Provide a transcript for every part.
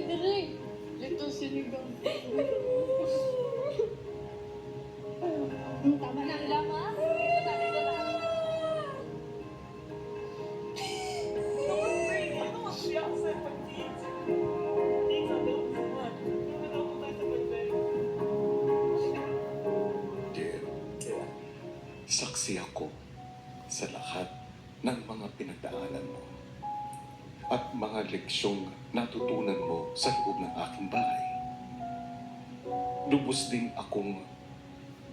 dali. Ito sinigang. Tama na ang lama. Ito na, ito na. Dear, saksi ako sa lahat ng mga pinagdaanan mo at mga leksyong natutunan mo sa loob ng aking bahay. Lubos din akong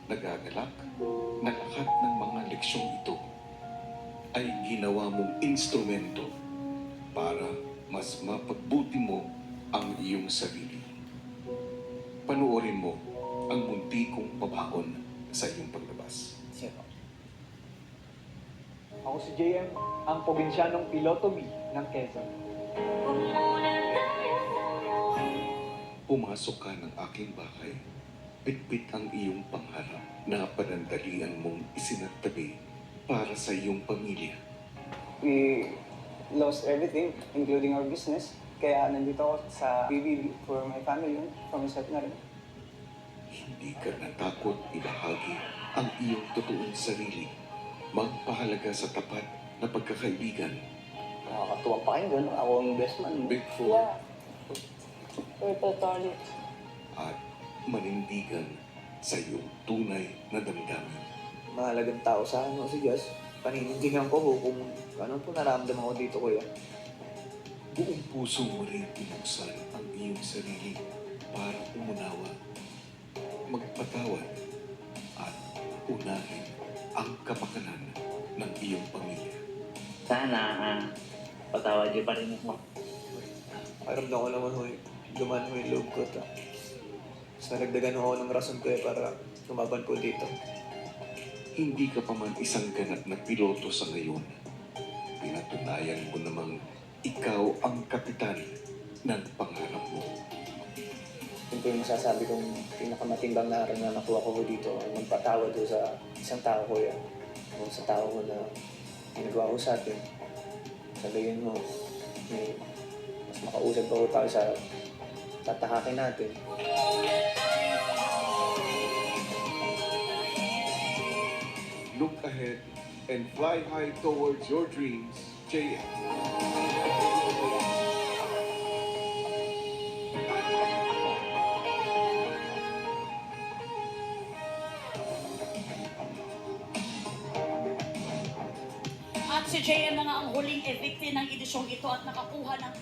nagagalak na lahat ng mga leksyong ito ay ginawa mong instrumento para mas mapagbuti mo ang iyong sarili. Panoorin mo ang munti kong pabaon sa iyong paglabas. Sino? Ako si JM, ang probinsyanong piloto B ng Quezon. Pumasok ka ng aking bahay, bitbit ang iyong pangarap na panandalian mong isinagtabi para sa iyong pamilya. We lost everything, including our business. Kaya nandito ako sa BBB for my family, for myself na rin. Hindi ka natakot ibahagi ang iyong totoong sarili. Magpahalaga sa tapat na pagkakaibigan. Nakakatuwa pa kayo doon. Ako ang best man mo. Big Four Purple toilet. at manindigan sa iyong tunay na damdamin. Mahalagang tao sa akin si Gus. Paninindigan ko kung ano po naramdaman ko dito, kuya. Buong puso mo rin pinuksan ang iyong sarili para umunawa, magpatawad at unahin ang kapakanan ng iyong pamilya. Sana, patawad niyo pa rin ako. Pakiramdam ko naman ho, duman ho yung loob ko. Sa nagdagan ako ng rason ko para tumaban ko dito. Hindi ka pa man isang ganap na piloto sa ngayon. Pinatunayan mo namang ikaw ang kapitan ng pangarap mo. Yun po yung masasabi kong pinakamatimbang na aral na nakuha ko dito. Magpatawad ho sa isang tao, kuya. O sa tao ko na ginagawa ko sa atin. Sabihin mo, may mas makausap pa ko tayo sa tatahakin natin. Look ahead and fly high towards your dreams, JM. At si JM na nga ang huling evictee ng edisyong ito at nakakuha ng